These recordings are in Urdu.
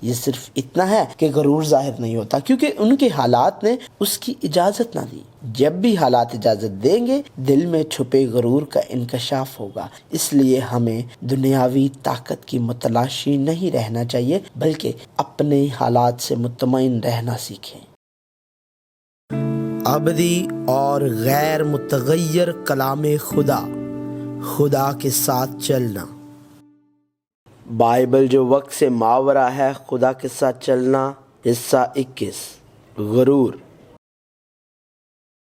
یہ صرف اتنا ہے کہ غرور ظاہر نہیں ہوتا کیونکہ ان کے حالات نے اس کی اجازت نہ دی۔ جب بھی حالات اجازت دیں گے دل میں چھپے غرور کا انکشاف ہوگا۔ اس لیے ہمیں دنیاوی طاقت کی متلاشی نہیں رہنا چاہیے بلکہ اپنے حالات سے مطمئن رہنا سیکھیں۔ ابدی اور غیر متغیر کلام خدا، خدا کے ساتھ چلنا۔ بائبل جو وقت سے ماورا ہے، خدا کے ساتھ چلنا۔ حصہ 21، غرور۔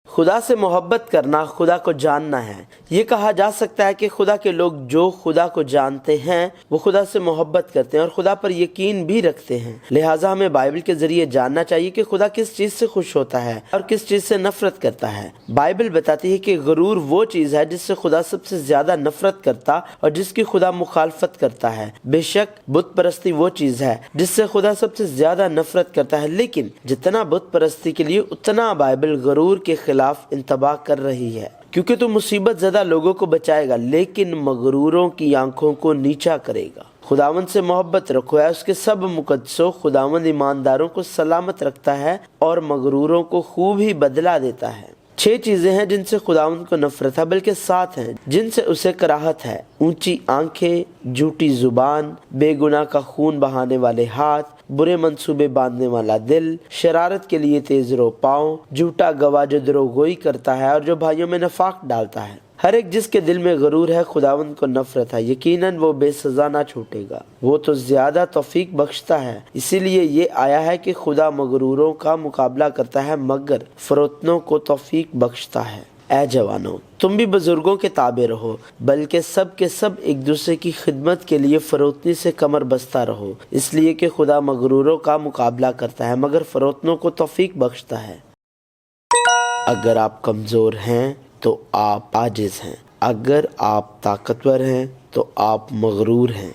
خدا سے محبت کرنا خدا کو جاننا ہے۔ یہ کہا جا سکتا ہے کہ خدا کے لوگ جو خدا کو جانتے ہیں وہ خدا سے محبت کرتے ہیں اور خدا پر یقین بھی رکھتے ہیں۔ لہٰذا ہمیں بائبل کے ذریعے جاننا چاہیے کہ خدا کس چیز سے خوش ہوتا ہے اور کس چیز سے نفرت کرتا ہے۔ بائبل بتاتی ہے کہ غرور وہ چیز ہے جس سے خدا سب سے زیادہ نفرت کرتا اور جس کی خدا مخالفت کرتا ہے۔ بے شک بت پرستی وہ چیز ہے جس سے خدا سب سے زیادہ نفرت کرتا ہے، لیکن جتنا بت پرستی کے لیے اتنا بائبل غرور کے خلاف انتباہ کر رہی ہے، کیونکہ تو مصیبت زدہ لوگوں کو بچائے گا لیکن مغروروں کی آنکھوں کو نیچا کرے گا۔ خداوند سے محبت رکھو، ہے اس کے سب مقدسوں۔ خداوند ایمانداروں کو سلامت رکھتا ہے اور مغروروں کو خوب ہی بدلہ دیتا ہے۔ 6 چیزیں ہیں جن سے خداوند کو نفرت ہے، بلکہ 7 ہیں جن سے اسے کراہت ہے: اونچی آنکھیں، جھوٹی زبان، بے گناہ کا خون بہانے والے ہاتھ، برے منصوبے باندھنے والا دل، شرارت کے لیے تیز رو پاؤں، جھوٹا گواہ جو دروغ گوئی کرتا ہے اور جو بھائیوں میں نفاق ڈالتا ہے۔ ہر ایک جس کے دل میں غرور ہے خداوند کو نفرت ہے، یقیناً وہ بے سزا نہ چھوٹے گا، وہ تو زیادہ توفیق بخشتا ہے۔ اسی لیے یہ آیا ہے کہ خدا مغروروں کا مقابلہ کرتا ہے مگر فروتنوں کو توفیق بخشتا ہے۔ اے جوانوں، تم بھی بزرگوں کے تابع رہو، بلکہ سب کے سب ایک دوسرے کی خدمت کے لیے فروتنی سے کمر بستہ رہو، اس لیے کہ خدا مغروروں کا مقابلہ کرتا ہے مگر فروتنوں کو توفیق بخشتا ہے۔ اگر آپ کمزور ہیں تو آپ عاجز ہیں، اگر آپ طاقتور ہیں تو آپ مغرور ہیں۔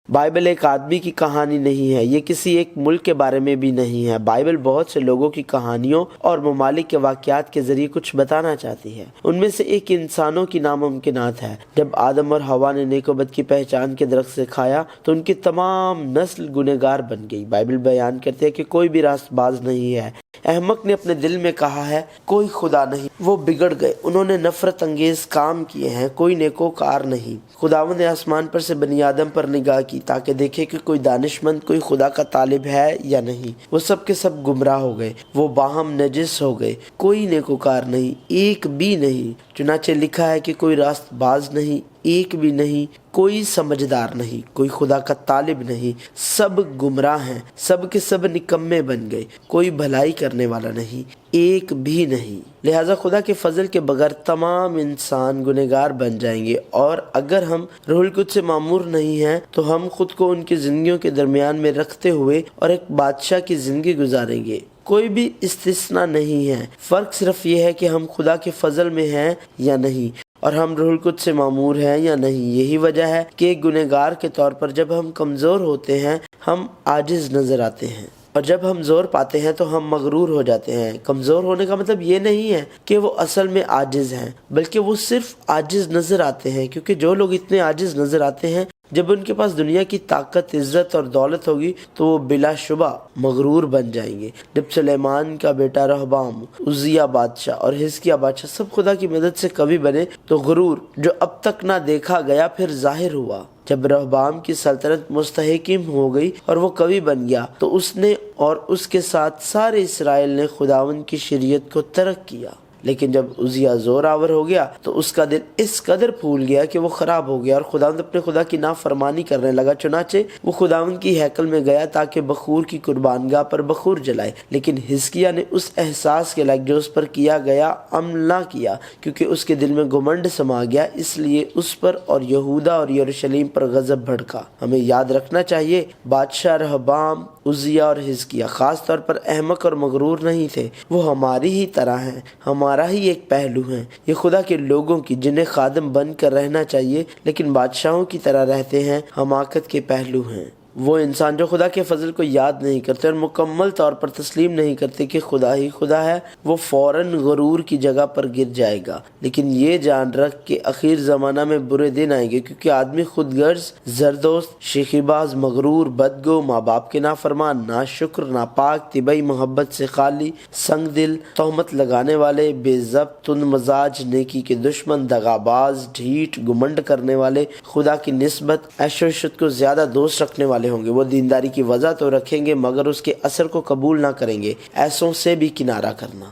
بائبل ایک آدمی کی کہانی نہیں ہے، یہ کسی ایک ملک کے بارے میں بھی نہیں ہے۔ بائبل بہت سے لوگوں کی کہانیوں اور ممالک کے واقعات کے ذریعے کچھ بتانا چاہتی ہے۔ ان میں سے ایک انسانوں کی ناممکنات ہے۔ جب آدم اور حوا نے نیک و بد کی پہچان کے درخت سے کھایا تو ان کی تمام نسل گنہگار بن گئی۔ بائبل بیان کرتی ہے کہ کوئی بھی راست باز نہیں ہے۔ احمق نے اپنے دل میں کہا ہے کوئی خدا نہیں، وہ بگڑ گئے، انہوں نے نفرت انگیز کام کیے ہیں، کوئی نیکوکار نہیں۔ خداوند نے آسمان پر سے بنی آدم پر نگاہ کی تاکہ دیکھے کہ کوئی دانشمند، کوئی خدا کا طالب ہے یا نہیں۔ وہ سب کے سب گمراہ ہو گئے، وہ باہم نجس ہو گئے، کوئی نیکوکار نہیں، ایک بھی نہیں۔ چنانچہ لکھا ہے کہ کوئی راست باز نہیں، ایک بھی نہیں، کوئی سمجھدار نہیں، کوئی خدا کا طالب نہیں، سب گمراہ ہیں، سب کے سب نکمے بن گئے، کوئی بھلائی کرنے والا نہیں، ایک بھی نہیں۔ لہٰذا خدا کے فضل کے بغیر تمام انسان گنہگار بن جائیں گے، اور اگر ہم روح القدس سے معمور نہیں ہیں تو ہم خود کو ان کی زندگیوں کے درمیان میں رکھتے ہوئے اور ایک بادشاہ کی زندگی گزاریں گے۔ کوئی بھی استثناء نہیں ہے، فرق صرف یہ ہے کہ ہم خدا کے فضل میں ہیں یا نہیں، اور ہم روح القدس سے معمور ہیں یا نہیں۔ یہی وجہ ہے کہ ایک گنہگار کے طور پر جب ہم کمزور ہوتے ہیں ہم عاجز نظر آتے ہیں، اور جب ہم زور پاتے ہیں تو ہم مغرور ہو جاتے ہیں۔ کمزور ہونے کا مطلب یہ نہیں ہے کہ وہ اصل میں عاجز ہیں، بلکہ وہ صرف عاجز نظر آتے ہیں، کیونکہ جو لوگ اتنے عاجز نظر آتے ہیں جب ان کے پاس دنیا کی طاقت، عزت اور دولت ہوگی تو وہ بلا شبہ مغرور بن جائیں گے۔ جب سلیمان کا بیٹا رہبام، عزیہ بادشاہ اور حزقیہ بادشاہ سب خدا کی مدد سے کبھی بنے تو غرور جو اب تک نہ دیکھا گیا پھر ظاہر ہوا۔ جب رہبام کی سلطنت مستحکم ہو گئی اور وہ کبھی بن گیا تو اس نے اور اس کے ساتھ سارے اسرائیل نے خداوند کی شریعت کو ترک کیا۔ لیکن جب عزیہ زور آور ہو گیا تو اس کا دل اس قدر پھول گیا کہ وہ خراب ہو گیا اور خداوند اپنے خدا کی نافرمانی کرنے لگا۔ چنانچہ وہ خداوند کی ہیکل میں گیا تاکہ بخور کی قربان گاہ پر بخور جلائے، لیکن حزقیہ نے اس احساس کے لائق جو اس پر کیا گیا عمل نہ کیا، کیونکہ اس کے دل میں گھمنڈ سما گیا، اس لیے اس پر اور یہودا اور یروشلم پر غضب بھڑکا۔ ہمیں یاد رکھنا چاہیے بادشاہ رہبام، عزیہ اور حزقیہ خاص طور پر احمق اور مغرور نہیں تھے، وہ ہماری ہی طرح ہیں، ہمارا ہی ایک پہلو ہیں۔ یہ خدا کے لوگوں کی جنہیں خادم بن کر رہنا چاہیے لیکن بادشاہوں کی طرح رہتے ہیں، حماقت کے پہلو ہیں۔ وہ انسان جو خدا کے فضل کو یاد نہیں کرتے اور مکمل طور پر تسلیم نہیں کرتے کہ خدا ہی خدا ہے، وہ فوراً غرور کی جگہ پر گر جائے گا۔ لیکن یہ جان رکھ کہ اخیر زمانہ میں برے دن آئیں گے، کیونکہ آدمی خود غرض، زردوست، شیخی باز، مغرور، بدگو، ماں باپ کے نافرمان، ناشکر، ناپاک، طبعی محبت سے خالی، سنگ دل، تہمت لگانے والے، بے ضبط، تند مزاج، نیکی کے دشمن، دغاباز، ڈھیٹ، گمنڈ کرنے والے، خدا کی نسبت، عیش و عشرت کو زیادہ دوست رکھنے والے ہوں گے۔ وہ دینداری کی وجہ تو رکھیں گے مگر اس کے اثر کو قبول نہ کریں گے۔ ایسوں سے بھی کنارہ کرنا۔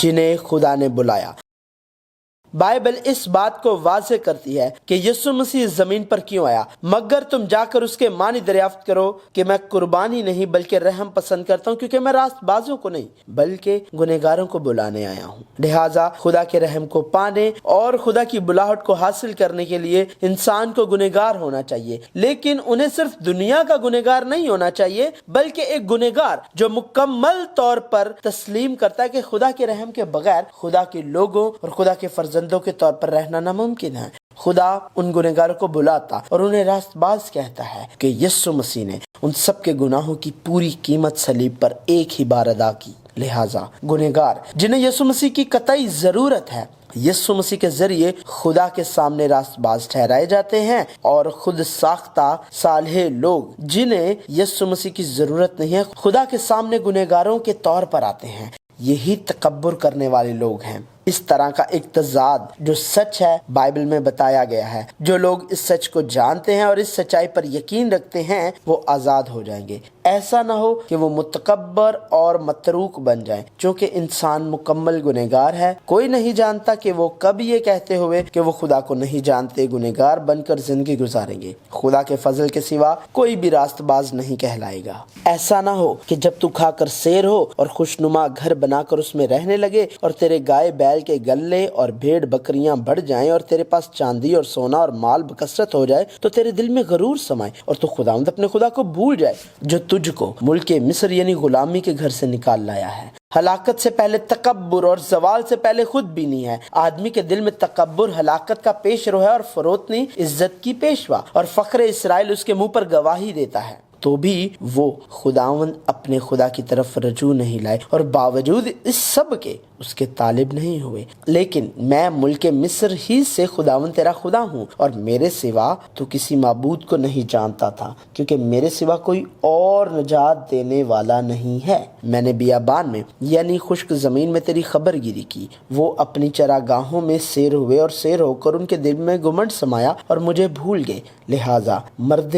جنہیں خدا نے بلایا۔ بائبل اس بات کو واضح کرتی ہے کہ یسوع مسیح زمین پر کیوں آیا، مگر تم جا کر اس کے معنی دریافت کرو کہ میں قربانی نہیں بلکہ رحم پسند کرتا ہوں، کیونکہ میں راست بازوں کو نہیں بلکہ گنہگاروں کو بلانے آیا ہوں۔ لہٰذا خدا کے رحم کو پانے اور خدا کی بلاہٹ کو حاصل کرنے کے لیے انسان کو گنہگار ہونا چاہیے، لیکن انہیں صرف دنیا کا گنہگار نہیں ہونا چاہیے بلکہ ایک گنہگار جو مکمل طور پر تسلیم کرتا ہے کہ خدا کے رحم کے بغیر خدا کے لوگوں اور خدا کے فرزندوں کے طور پر رہنا ناممکن ہے۔ خدا ان گنہگاروں کو بلاتا اور انہیں راست باز کہتا ہے کہ یسوع مسیح نے ان سب کے گناہوں کی پوری قیمت صلیب پر ایک ہی بار ادا کی۔ لہٰذا گنہگار جنہیں یسوع مسیح کی قطعی ضرورت ہے، یسوع مسیح کے ذریعے خدا کے سامنے راست باز ٹھہرائے جاتے ہیں، اور خود ساختہ صالح لوگ جنہیں یسوع مسیح کی ضرورت نہیں ہے خدا کے سامنے گنہگاروں کے طور پر آتے ہیں۔ یہی تکبر کرنے والے لوگ ہیں۔ اس طرح کا ایک تضاد جو سچ ہے بائبل میں بتایا گیا ہے۔ جو لوگ اس سچ کو جانتے ہیں اور اس سچائی پر یقین رکھتے ہیں وہ آزاد ہو جائیں گے۔ ایسا نہ ہو کہ وہ متکبر اور متروک بن جائیں، چونکہ انسان مکمل گنہگار ہے۔ کوئی نہیں جانتا کہ وہ کب یہ کہتے ہوئے کہ وہ خدا کو نہیں جانتے گنہگار بن کر زندگی گزاریں گے۔ خدا کے فضل کے سوا کوئی بھی راست باز نہیں کہلائے گا۔ ایسا نہ ہو کہ جب تو کھا کر سیر ہو اور خوشنما گھر بنا کر اس میں رہنے لگے، اور تیرے گائے بیل کے گلے اور بھیڑ بکریاں بڑھ جائیں، اور تیرے پاس چاندی اور سونا اور مال بکثرت ہو جائے، تو تیرے دل میں غرور سمائے اور تو خداوند اپنے خدا کو بھول جائے جو تجھ کو ملک مصر یعنی غلامی کے گھر سے نکال لایا ہے۔ ہلاکت سے پہلے تکبر اور زوال سے پہلے خود بینی ہے۔ آدمی کے دل میں تکبر ہلاکت کا پیش رو ہے، اور فروتنی عزت کی پیشوا، اور فخر اسرائیل اس کے منہ پر گواہی دیتا ہے۔ تو بھی وہ خداوند اپنے خدا کی طرف رجوع نہیں لائے، اور باوجود اس سب کے اس کے طالب نہیں ہوئے۔ لیکن میں ملک مصر ہی سے خداوند تیرا خدا ہوں، اور میرے سوا تو کسی معبود کو نہیں جانتا تھا، کیونکہ میرے سوا کوئی اور نجات دینے والا نہیں ہے۔ میں نے بیابان میں یعنی خشک زمین میں تیری خبر گیری کی۔ وہ اپنی چراگاہوں میں سیر ہوئے، اور سیر ہو کر ان کے دل میں گمنڈ سمایا اور مجھے بھول گئے۔ لہٰذا مرد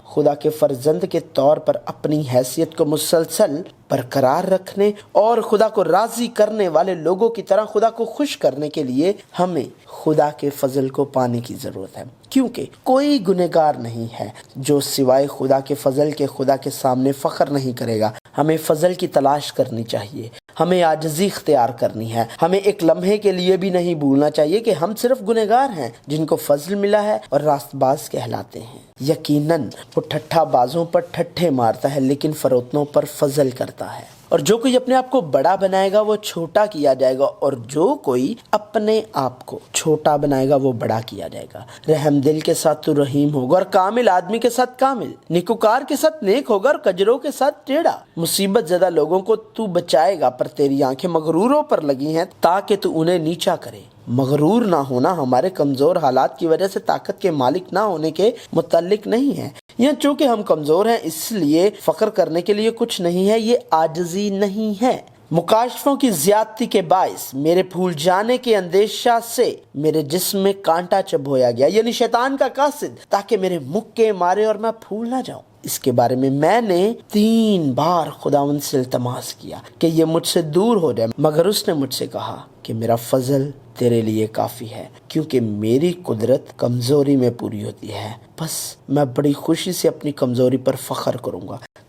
خدا کے فرزند کے طور پر اپنی حیثیت کو مسلسل برقرار رکھنے اور خدا کو راضی کرنے والے لوگوں کی طرح خدا کو خوش کرنے کے لیے ہمیں خدا کے فضل کو پانے کی ضرورت ہے، کیونکہ کوئی گنہگار نہیں ہے جو سوائے خدا کے فضل کے خدا کے سامنے فخر نہیں کرے گا۔ ہمیں فضل کی تلاش کرنی چاہیے، ہمیں عاجزی اختیار کرنی ہے۔ ہمیں ایک لمحے کے لیے بھی نہیں بھولنا چاہیے کہ ہم صرف گنہگار ہیں جن کو فضل ملا ہے اور راست باز کہلاتے ہیں۔ یقیناً وہ ٹھٹھا بازوں پر ٹھٹھے مارتا ہے لیکن فروتنوں پر فضل کرتا ہے۔ اور جو کوئی اپنے آپ کو بڑا بنائے گا وہ چھوٹا کیا جائے گا، اور جو کوئی اپنے آپ کو چھوٹا بنائے گا وہ بڑا کیا جائے گا۔ رحم دل کے ساتھ تو رحیم ہوگا، اور کامل آدمی کے ساتھ کامل، نیکوکار کے ساتھ نیک ہوگا، اور کجروں کے ساتھ ٹیڑھا۔ مصیبت زدہ لوگوں کو تو بچائے گا، پر تیری آنکھیں مغروروں پر لگی ہیں تاکہ تو انہیں نیچا کرے۔ مغرور نہ ہونا ہمارے کمزور حالات کی وجہ سے طاقت کے مالک نہ ہونے کے متعلق نہیں ہے، یا چونکہ ہم کمزور ہیں اس لیے فخر کرنے کے لیے کچھ نہیں ہے، یہ عاجزی نہیں ہے۔ مکاشفوں کی زیادتی کے باعث میرے پھول جانے کے اندیشہ سے میرے جسم میں کانٹا چبھویا گیا، یعنی شیطان کا قاصد، تاکہ میرے مکے مارے اور میں پھول نہ جاؤں۔ اس کے بارے میں نے 3 بار خداوند سے التماس کیا کہ یہ مجھ سے دور ہو جائے، مگر اس نے مجھ سے کہا کہ میرا فضل تیرے لیے کافی ہے، کیونکہ میری قدرت کمزوری میں پوری ہوتی ہے۔ بس میں بڑی خوشی سے اپنی کمزوری پر فخر کروں گا